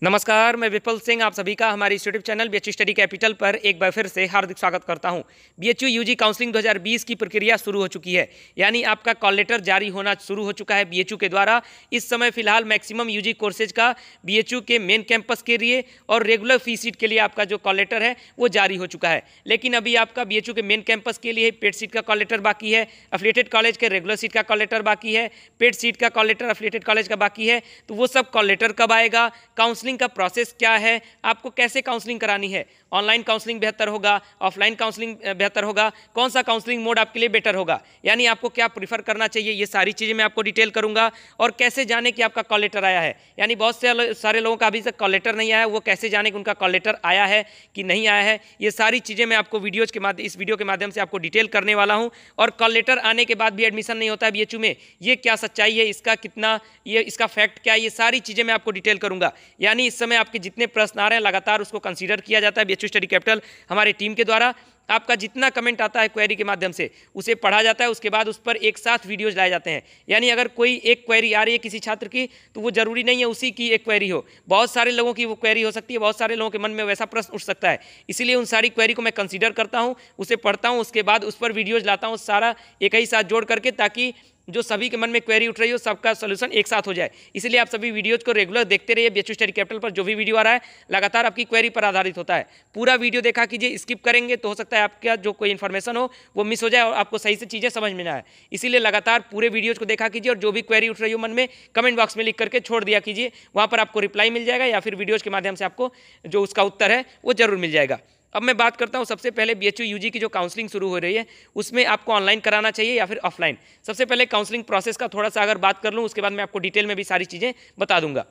नमस्कार, मैं विपुल सिंह आप सभी का हमारे इस YouTube channel BHU study capital पर एक बार फिर से हार्दिक स्वागत करता हूं। बीएचयू यूजी काउंसलिंग 2020 की प्रक्रिया शुरू हो चुकी है, यानी आपका कॉल लेटर जारी होना शुरू हो चुका है बीएचयू के द्वारा। इस समय फिलहाल मैक्सिमम यूजी कोर्सेज का बीएचयू के मेन कैंपस के लिए और रेगुलर फी सीट के लिए आपका जो कॉल लेटर है वो जारी हो चुका है। लेकिन अभी आपका बीएचयू के मेन कैंपस के लिए पेड सीट का कॉल लेटर बाकी है, एफिलिएटेड कॉलेज के रेगुलर सीट का कॉल लेटर बाकी है, पेड सीट का कॉल लेटर एफिलिएटेड कॉलेज का बाकी है। तो वो सब कॉल लेटर कब आएगा, काउंसलिंग का प्रोसेस क्या है, आपको कैसे काउंसलिंग करानी है, ऑनलाइन काउंसलिंग बेहतर होगा, ऑफलाइन काउंसलिंग बेहतर होगा, कौन सा काउंसलिंग मोड आपके लिए बेटर होगा, यानी आपको क्या प्रीफर करना चाहिए, ये सारी चीज़ें मैं आपको डिटेल करूंगा। और कैसे जाने कि आपका कॉल लेटर आया है, यानी बहुत से सारे लोगों का अभी तक कॉल लेटर नहीं आया है, वो कैसे जाने कि उनका कॉल लेटर आया है कि नहीं आया है, ये सारी चीज़ें मैं आपको इस वीडियो के माध्यम से आपको डिटेल करने वाला हूँ। और कॉल लेटर आने के बाद भी एडमिशन नहीं होता है बीएचयू में, ये क्या सच्चाई है, इसका कितना इसका फैक्ट क्या है, ये सारी चीज़ें मैं आपको डिटेल करूंगा। यानी इस समय आपके जितने प्रश्न आ रहे हैं लगातार उसको कंसीडर किया जाता है बीएचयू स्टडी कैपिटल हमारी टीम के द्वारा। आपका जितना कमेंट आता है क्वेरी के माध्यम से उसे पढ़ा जाता है, उसके बाद उस पर एक साथ वीडियोज लाए जाते हैं। यानी अगर कोई एक क्वेरी आ रही है किसी छात्र की तो वो जरूरी नहीं है उसी की एक क्वेरी हो, बहुत सारे लोगों की वो क्वेरी हो सकती है, बहुत सारे लोगों के मन में वैसा प्रश्न उठ सकता है। इसीलिए उन सारी क्वेरी को मैं कंसीडर करता हूँ, उसे पढ़ता हूँ, उसके बाद उस पर वीडियोज लाता हूँ सारा एक ही साथ जोड़ करके, ताकि जो सभी के मन में क्वेरी उठ रही हो सबका सोल्यूशन एक साथ हो जाए। इसलिए आप सभी वीडियोज को रेगुलर देखते रहिए। बीएचयू स्टडी कैपिटल पर जो भी वीडियो आ रहा है लगातार आपकी क्वेरी पर आधारित होता है। पूरा वीडियो देखा कीजिए, स्किप करेंगे तो हो सकता है आपका जो कोई इन्फॉर्मेशन हो वो मिस हो जाए और आपको सही से चीज़ें समझ में ना आए। इसीलिए लगातार पूरे वीडियोज को देखा कीजिए और जो भी क्वेरी उठ रही हो मन में कमेंट बॉक्स में लिख करके छोड़ दिया कीजिए, वहाँ पर आपको रिप्लाई मिल जाएगा या फिर वीडियोज के माध्यम से आपको जो उसका उत्तर है वो जरूर मिल जाएगा। अब मैं बात करता हूं सबसे पहले बीएचयू यूजी की जो काउंसलिंग शुरू हो रही है उसमें आपको ऑनलाइन कराना चाहिए या फिर ऑफलाइन। सबसे पहले काउंसलिंग प्रोसेस का थोड़ा सा अगर बात कर लूं, उसके बाद मैं आपको डिटेल में भी सारी चीज़ें बता दूंगा।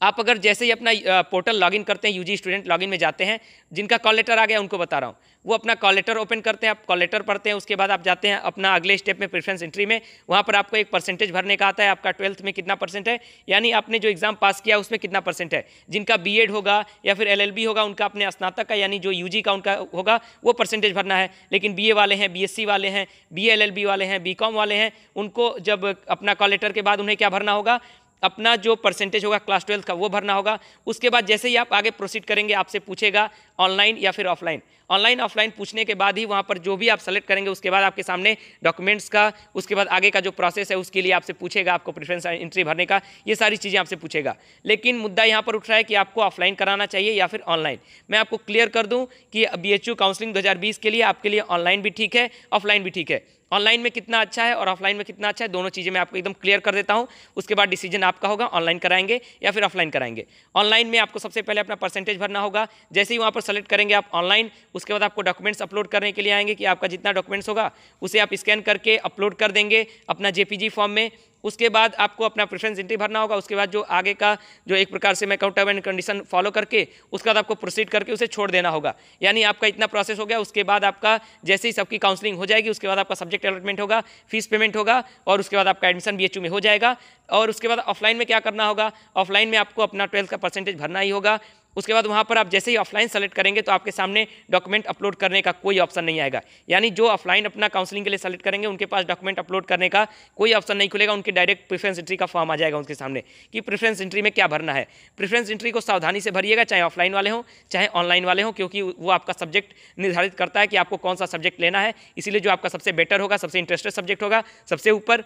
आप अगर जैसे ही अपना पोर्टल लॉगिन करते हैं, यूजी स्टूडेंट लॉगिन में जाते हैं, जिनका कॉल लेटर आ गया उनको बता रहा हूँ, वो अपना कॉल लेटर ओपन करते हैं, आप कॉल लेटर पढ़ते हैं, उसके बाद आप जाते हैं अपना अगले स्टेप में प्रेफरेंस एंट्री में। वहाँ पर आपको एक परसेंटेज भरने का आता है, आपका 12th में कितना परसेंट है, यानी आपने जो एग्जाम पास किया उसमें कितना परसेंट है। जिनका बीएड होगा या फिर एलएलबी होगा उनका अपने स्नातक का यानी जो यूजी का उनका होगा वो परसेंटेज भरना है। लेकिन बीए वाले हैं, बीएससी वाले हैं, बीएलएलबी वाले हैं, बीकॉम वाले हैं, उनको जब अपना कॉल लेटर के बाद उन्हें क्या भरना होगा, अपना जो परसेंटेज होगा क्लास 12th का वो भरना होगा। उसके बाद जैसे ही आप आगे प्रोसीड करेंगे आपसे पूछेगा ऑनलाइन या फिर ऑफलाइन। ऑनलाइन ऑफलाइन पूछने के बाद ही वहाँ पर जो भी आप सेलेक्ट करेंगे उसके बाद आपके सामने डॉक्यूमेंट्स का, उसके बाद आगे का जो प्रोसेस है उसके लिए आपसे पूछेगा, आपको प्रेफरेंस एंट्री भरने का, ये सारी चीज़ें आपसे पूछेगा। लेकिन मुद्दा यहाँ पर उठ रहा है कि आपको ऑफलाइन कराना चाहिए या फिर ऑनलाइन। मैं आपको क्लियर कर दूँ कि बीएचयू काउंसलिंग 2020 के लिए आपके लिए ऑनलाइन भी ठीक है, ऑफलाइन भी ठीक है। ऑनलाइन में कितना अच्छा है और ऑफलाइन में कितना अच्छा है, दोनों चीज़ें मैं आपको एकदम क्लियर कर देता हूं। उसके बाद डिसीजन आपका होगा, ऑनलाइन कराएंगे या फिर ऑफलाइन कराएंगे। ऑनलाइन में आपको सबसे पहले अपना परसेंटेज भरना होगा। जैसे ही वहां पर सेलेक्ट करेंगे आप ऑनलाइन, उसके बाद आपको डॉक्यूमेंट्स अपलोड करने के लिए आएंगे कि आपका जितना डॉक्यूमेंट्स होगा उसे आप स्कैन करके अपलोड कर देंगे अपना जेपीजी फॉर्म में। उसके बाद आपको अपना प्रेफरेंस एंट्री भरना होगा। उसके बाद जो आगे का जो एक प्रकार से मैं कहूँ टर्म एंड कंडीशन फॉलो करके उसके बाद आपको प्रोसीड करके उसे छोड़ देना होगा। यानी आपका इतना प्रोसेस हो गया। उसके बाद आपका जैसे ही सबकी काउंसलिंग हो जाएगी उसके बाद आपका सब्जेक्ट अलॉटमेंट होगा, फीस पेमेंट होगा और उसके बाद आपका एडमिशन बीएचयू में हो जाएगा। और उसके बाद ऑफलाइन में क्या करना होगा, ऑफलाइन में आपको अपना 12th का परसेंटेज भरना ही होगा। उसके बाद वहाँ पर आप जैसे ही ऑफलाइन सेलेक्ट करेंगे तो आपके सामने डॉक्यूमेंट अपलोड करने का कोई ऑप्शन नहीं आएगा। यानी जो ऑफलाइन अपना काउंसलिंग के लिए सेलेक्ट करेंगे उनके पास डॉक्यूमेंट अपलोड करने का कोई ऑप्शन नहीं खुलेगा। उनके डायरेक्ट प्रेफरेंस एंट्री का फॉर्म आ जाएगा उनके सामने कि प्रेफरेंस एंट्री में क्या भरना है। प्रेफरेंस एंट्री को सावधानी से भरिएगा, चाहे ऑफलाइन वाले हों चाहे ऑनलाइन वाले हों, क्योंकि वो आपका सब्जेक्ट निर्धारित करता है कि आपको कौन सा सब्जेक्ट लेना है। इसीलिए जो आपका सबसे बेटर होगा, सबसे इंटरेस्टेड सब्जेक्ट होगा सबसे ऊपर,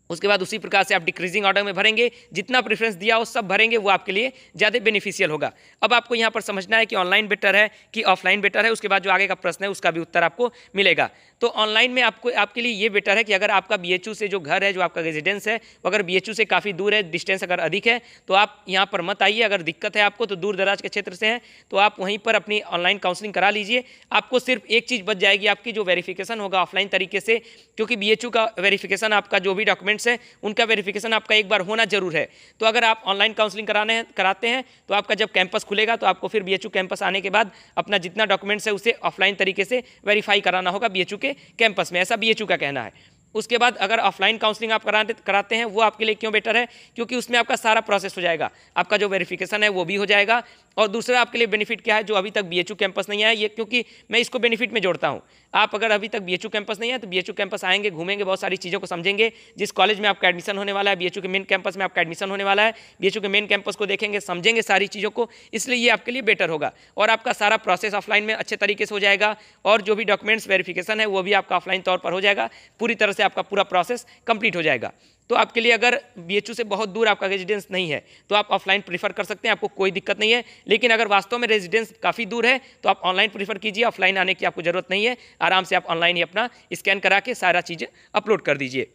उसके बाद उसी प्रकार से आप डिक्रीजिंग ऑर्डर में भरेंगे। जितना प्रेफरेंस दिया हो सब भरेंगे, वो आपके लिए ज़्यादा बेनिफिशियल होगा। अब आपको यहाँ पर समझना है कि ऑनलाइन बेटर है कि ऑफलाइन बेटर है। उसके बाद जो आगे का प्रश्न है उसका भी उत्तर आपको मिलेगा। तो ऑनलाइन में आपके लिए ये बेटर है कि अगर आपका बीएचयू से जो घर है, जो आपका रेजिडेंस है, वो अगर बीएचयू से काफ़ी दूर है, डिस्टेंस अगर अधिक है तो आप यहाँ पर मत आइए। अगर दिक्कत है आपको तो दूर दराज के क्षेत्र से हैं तो आप वहीं पर अपनी ऑनलाइन काउंसलिंग करा लीजिए। आपको सिर्फ एक चीज़ बच जाएगी, आपकी जो वेरिफिकेशन होगा ऑफलाइन तरीके से, क्योंकि बीएचयू का वेरिफिकेशन आपका जो भी डॉक्यूमेंट्स है उनका वेरिफिकेशन आपका एक बार होना जरूर है। तो अगर आप ऑनलाइन काउंसलिंग कराते हैं तो आपका जब कैंपस खुलेगा तो आपको फिर बीएचयू कैंपस आने के बाद अपना जितना डॉक्यूमेंट्स है उसे ऑफलाइन तरीके से वेरीफाई कराना होगा बीएचयू के कैंपस में, ऐसा बीएचयू का कहना है। उसके बाद अगर ऑफलाइन काउंसलिंग आप कराते हैं वो आपके लिए क्यों बेटर है, क्योंकि उसमें आपका सारा प्रोसेस हो जाएगा, आपका जो वेरिफिकेशन है वो भी हो जाएगा। और दूसरा आपके लिए बेनिफिट क्या है, जो अभी तक बीएचयू कैंपस नहीं आया, ये क्योंकि मैं इसको बेनिफिट में जोड़ता हूँ। आप अगर अभी तक BHU कैंपस नहीं है तो BHU कैंपस आएंगे, घूमेंगे, बहुत सारी चीज़ों को समझेंगे। जिस कॉलेज में आपका एडमिशन होने वाला है, BHU के मेन कैंपस में आपका एडमिशन होने वाला है, BHU के मेन कैंपस को देखेंगे, समझेंगे सारी चीज़ों को, इसलिए ये आपके लिए बेटर होगा। और आपका सारा प्रोसेस ऑफलाइन में अच्छे तरीके से हो जाएगा और जो भी डॉक्यूमेंट्स वेरिफिकेशन है वो भी आपका ऑफलाइन तौर पर हो जाएगा, पूरी तरह से आपका पूरा प्रोसेस कंप्लीट हो जाएगा। तो आपके लिए अगर BHU से बहुत दूर आपका रेजिडेंस नहीं है तो आप ऑफलाइन प्रीफर कर सकते हैं, आपको कोई दिक्कत नहीं है। लेकिन अगर वास्तव में रेजिडेंस काफ़ी दूर है तो आप ऑनलाइन प्रीफर कीजिए, ऑफलाइन आने की आपको ज़रूरत नहीं है। आराम से आप ऑनलाइन ही अपना स्कैन करा के सारा चीज़ें अपलोड कर दीजिए।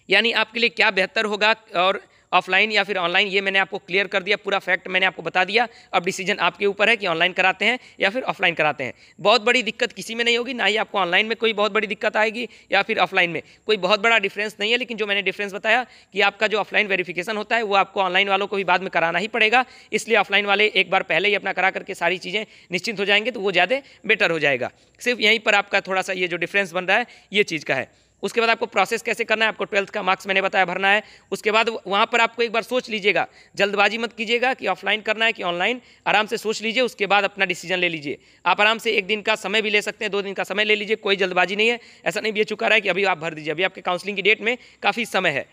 यानी आपके लिए क्या बेहतर होगा और ऑफलाइन या फिर ऑनलाइन, ये मैंने आपको क्लियर कर दिया, पूरा फैक्ट मैंने आपको बता दिया। अब डिसीजन आपके ऊपर है कि ऑनलाइन कराते हैं या फिर ऑफलाइन कराते हैं। बहुत बड़ी दिक्कत किसी में नहीं होगी, ना ही आपको ऑनलाइन में कोई बहुत बड़ी दिक्कत आएगी या फिर ऑफलाइन में कोई बहुत बड़ा डिफरेंस नहीं है। लेकिन जो मैंने डिफरेंस बताया कि आपका जो ऑफलाइन वेरिफिकेशन होता है वो आपको ऑनलाइन वालों को भी बाद में कराना ही पड़ेगा, इसलिए ऑफलाइन वाले एक बार पहले ही अपना करा करके सारी चीज़ें निश्चिंत हो जाएंगे तो वो ज़्यादा बेटर हो जाएगा। सिर्फ यहीं पर आपका थोड़ा सा ये जो डिफरेंस बन रहा है ये चीज़ का है। उसके बाद आपको प्रोसेस कैसे करना है, आपको 12th का मार्क्स मैंने बताया भरना है। उसके बाद वहाँ पर आपको एक बार सोच लीजिएगा, जल्दबाजी मत कीजिएगा कि ऑफलाइन करना है कि ऑनलाइन, आराम से सोच लीजिए, उसके बाद अपना डिसीजन ले लीजिए। आप आराम से 1 दिन का समय भी ले सकते हैं, 2 दिन का समय ले लीजिए, कोई जल्दबाजी नहीं है। ऐसा नहीं BHU रहा है कि अभी आप भर दीजिए, अभी आपके काउंसलिंग की डेट में काफ़ी समय है।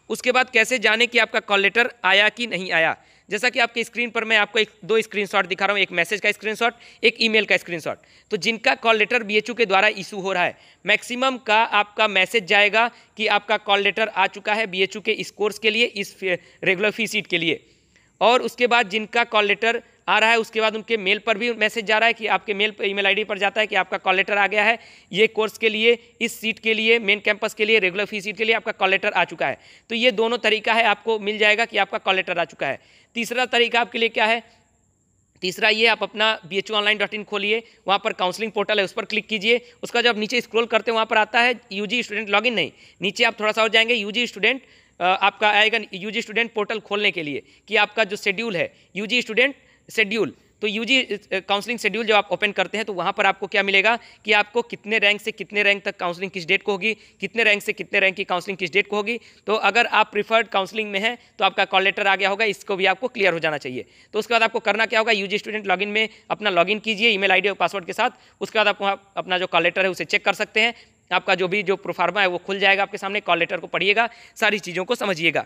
उसके बाद कैसे जाने कि आपका कॉल लेटर आया कि नहीं आया, जैसा कि आपके स्क्रीन पर मैं आपको 2 स्क्रीनशॉट दिखा रहा हूँ, एक मैसेज का स्क्रीनशॉट, एक ईमेल का स्क्रीनशॉट। तो जिनका कॉल लेटर BHU के द्वारा इशू हो रहा है, मैक्सिमम का आपका मैसेज जाएगा कि आपका कॉल लेटर आ चुका है BHU के इस कोर्स के लिए, इस रेगुलर फी सीट के लिए। और उसके बाद जिनका कॉल लेटर आ रहा है उसके बाद उनके मेल पर भी मैसेज जा रहा है कि आपके मेल पर, ईमेल आईडी पर जाता है कि आपका कॉल लेटर आ गया है, ये कोर्स के लिए, इस सीट के लिए, मेन कैंपस के लिए, रेगुलर फी सीट के लिए आपका कॉल लेटर आ चुका है। तो ये दोनों तरीका है, आपको मिल जाएगा कि आपका कॉल लेटर आ चुका है। तीसरा तरीका आपके लिए क्या है, तीसरा ये, आप अपना BHUonline.in खोलिए, वहाँ पर काउंसलिंग पोर्टल है, उस पर क्लिक कीजिए। उसका जब नीचे स्क्रॉल करते हैं वहाँ पर आता है UG स्टूडेंट लॉगिन, नहीं, नीचे आप थोड़ा सा और जाएंगे, UG स्टूडेंट आपका आएगा UG स्टूडेंट पोर्टल खोलने के लिए कि आपका जो शेड्यूल है UG स्टूडेंट शेड्यूल। तो UG काउंसलिंग शेड्यूल जब आप ओपन करते हैं तो वहाँ पर आपको क्या मिलेगा कि आपको कितने रैंक से कितने रैंक तक काउंसलिंग किस डेट को होगी, कितने रैंक से कितने रैंक की काउंसलिंग किस डेट को होगी। तो अगर आप प्रीफर्ड काउंसलिंग में हैं तो आपका कॉल लेटर आ गया होगा, इसको भी आपको क्लियर हो जाना चाहिए। तो उसके बाद आपको करना क्या होगा, UG स्टूडेंट लॉगिन में अपना लॉगिन कीजिए ईमेल आईडी और पासवर्ड के साथ। उसके बाद आप वहाँ अपना जो कॉल लेटर है उसे चेक कर सकते हैं, आपका जो भी जो प्रोफार्मा है वो खुल जाएगा आपके सामने। कॉल लेटर को पढ़िएगा, सारी चीज़ों को समझिएगा।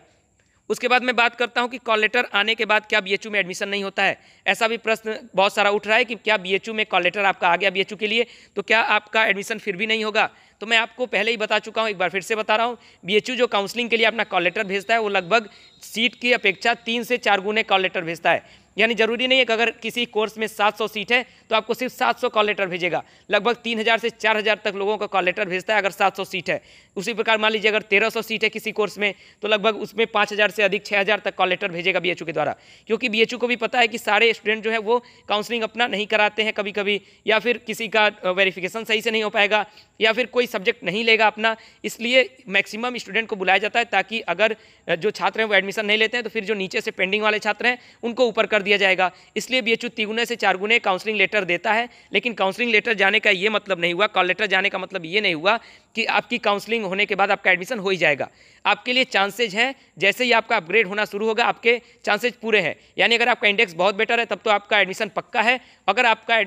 उसके बाद मैं बात करता हूं कि कॉल लेटर आने के बाद क्या BHU में एडमिशन नहीं होता है। ऐसा भी प्रश्न बहुत सारा उठ रहा है कि क्या BHU में कॉल लेटर आपका आ गया BHU के लिए तो क्या आपका एडमिशन फिर भी नहीं होगा। तो मैं आपको पहले ही बता चुका हूं, एक बार फिर से बता रहा हूं, BHU जो काउंसलिंग के लिए अपना कॉल लेटर भेजता है वो लगभग सीट की अपेक्षा 3 से 4 गुने कॉल लेटर भेजता है। यानी जरूरी नहीं है कि अगर किसी कोर्स में 700 सीट है तो आपको सिर्फ 700 कॉल लेटर भेजेगा, लगभग 3000 से 4000 तक लोगों का कॉल लेटर भेजता है अगर 700 सीट है। उसी प्रकार मान लीजिए अगर 1300 सीट है किसी कोर्स में तो लगभग उसमें 5000 से अधिक 6000 तक कॉल लेटर भेजेगा BHU के द्वारा, क्योंकि BHU को भी पता है कि सारे स्टूडेंट जो है वो काउंसलिंग अपना नहीं कराते हैं कभी कभी, या फिर किसी का वेरिफिकेशन सही से नहीं हो पाएगा या फिर कोई सब्जेक्ट नहीं लेगा अपना, इसलिए मैक्सिमम स्टूडेंट को बुलाया जाता है ताकि अगर जो छात्र हैं वो एडमिशन नहीं लेते हैं तो फिर जो नीचे से पेंडिंग वाले छात्र हैं उनको ऊपर कर दिया जाएगा। इसलिए BHU 3 गुने से 4 गुने काउंसलिंग लेटर देता है। लेकिन काउंसलिंग लेटर जाने का ये मतलब नहीं हुआ, कॉल लेटर जाने का मतलब ये नहीं हुआ कि आपकी काउंसलिंग होने के बाद आपका एडमिशन हो ही जाएगा। आपके लिए चांसेज हैं, जैसे ही आपका अपग्रेड होना शुरू होगा आपके चांसेज पूरे हैं। यानी अगर आपका इंडेक्स बहुत बेटर है तब तो आपका एडमिशन पक्का है। अगर आपका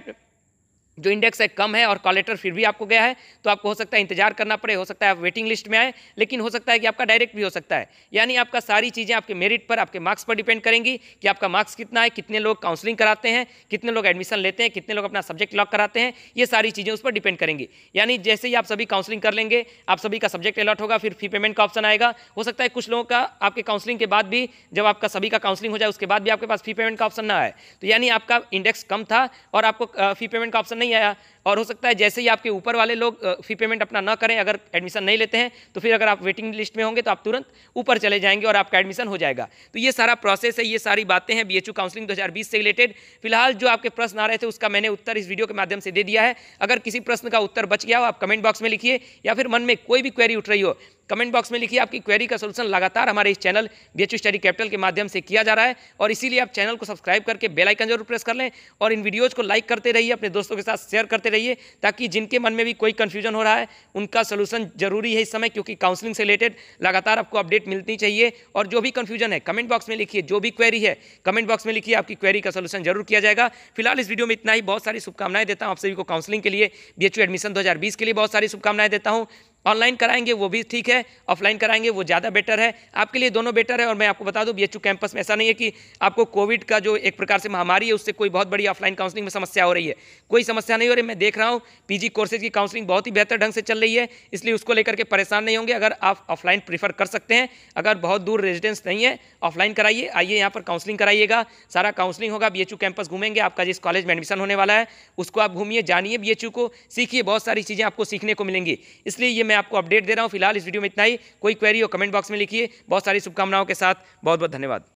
जो इंडेक्स है कम है और कॉल लेटर फिर भी आपको गया है तो आपको हो सकता है इंतजार करना पड़े, हो सकता है आप वेटिंग लिस्ट में आए, लेकिन हो सकता है कि आपका डायरेक्ट भी हो सकता है। यानी आपका सारी चीज़ें आपके मेरिट पर, आपके मार्क्स पर डिपेंड करेंगी कि आपका मार्क्स कितना है, कितने लोग काउंसलिंग कराते हैं, कितने लोग एडमिशन लेते हैं, कितने लोग अपना सब्जेक्ट लॉक कराते हैं, ये सारी चीज़ें उस पर डिपेंड करेंगी। यानी जैसे ही आप सभी काउंसलिंग कर लेंगे, आप सभी का सब्जेक्ट अलॉट होगा, फिर फी पेमेंट का ऑप्शन आएगा। हो सकता है कुछ लोगों का आपके काउंसलिंग के बाद भी, जब आपका सभी का काउंसलिंग हो जाए उसके बाद भी आपके पास फी पेमेंट का ऑप्शन ना आए, तो यानी आपका इंडेक्स कम था और आपको फी पेमेंट का ऑप्शन नहीं आया। और हो सकता है जैसे ही आपके ऊपर वाले लोग फी पेमेंट अपना ना करें, अगर एडमिशन नहीं लेते हैं तो फिर अगर आप वेटिंग लिस्ट में होंगे तो आप तुरंत ऊपर चले जाएंगे और आपका एडमिशन हो जाएगा। तो ये सारा प्रोसेस है, ये सारी बातें हैं BHU काउंसलिंग 2020 से रिलेटेड। फिलहाल जो आपके प्रश्न आ रहे थे उसका मैंने उत्तर इस वीडियो के माध्यम से दे दिया है। अगर किसी प्रश्न का उत्तर बच गया हो आप कमेंट बॉक्स में लिखिए, या फिर मन में कोई भी क्वेरी उठ रही हो कमेंट बॉक्स में लिखिए। आपकी क्वेरी का सोल्यूशन लगातार हमारे इस चैनल BHU स्टडी कैपिटल के माध्यम से किया जा रहा है, और इसीलिए आप चैनल को सब्सक्राइब करके बेल आइकन जरूर प्रेस कर लें और इन वीडियोज़ को लाइक करते रहिए, अपने दोस्तों के साथ शेयर करते रहिए। रहिए, ताकि जिनके मन में भी कोई कन्फ्यूजन हो रहा है उनका सोल्यूशन जरूरी है इस समय, क्योंकि काउंसलिंग से रिलेटेड लगातार आपको अपडेट मिलनी चाहिए। और जो भी कन्फ्यूजन है कमेंट बॉक्स में लिखिए, जो भी क्वेरी है कमेंट बॉक्स में लिखिए, आपकी क्वेरी का सोल्यूशन जरूर किया जाएगा। फिलहाल इस वीडियो में इतना ही। बहुत सारी शुभकामनाएं देता हूं आप सभी को काउंसलिंग के लिए, बीएचयू एडमिशन 2020 के लिए बहुत सारी शुभकामनाएं देता हूं। ऑनलाइन कराएंगे वो भी ठीक है, ऑफलाइन कराएंगे वो ज़्यादा बेटर है, आपके लिए दोनों बेटर है। और मैं आपको बता दूं बीएचयू कैंपस में ऐसा नहीं है कि आपको कोविड का जो एक प्रकार से महामारी है उससे कोई बहुत बड़ी ऑफलाइन काउंसलिंग में समस्या हो रही है, कोई समस्या नहीं हो रही। मैं देख रहा हूँ पीजी कोर्सेज की काउंसलिंग बहुत ही बेहतर ढंग से चल रही है, इसलिए उसको लेकर के परेशान नहीं होंगे। अगर आप ऑफलाइन प्रीफर कर सकते हैं, अगर बहुत दूर रेजिडेंस नहीं है, ऑफलाइन कराइए, आइए यहाँ पर काउंसलिंग कराइएगा, सारा काउंसलिंग होगा। बीएचयू कैंपस घूमेंगे, आपका जिस कॉलेज में एडमिशन होने वाला है उसको आप घूमिए, जानिए बीएचयू को, सीखिए, बहुत सारी चीज़ें आपको सीखने को मिलेंगी। इसलिए ये मैं आपको अपडेट दे रहा हूँ। फिलहाल इस वीडियो में इतना ही। कोई क्वेरी हो कमेंट बॉक्स में लिखिए। बहुत सारी शुभकामनाओं के साथ बहुत बहुत धन्यवाद।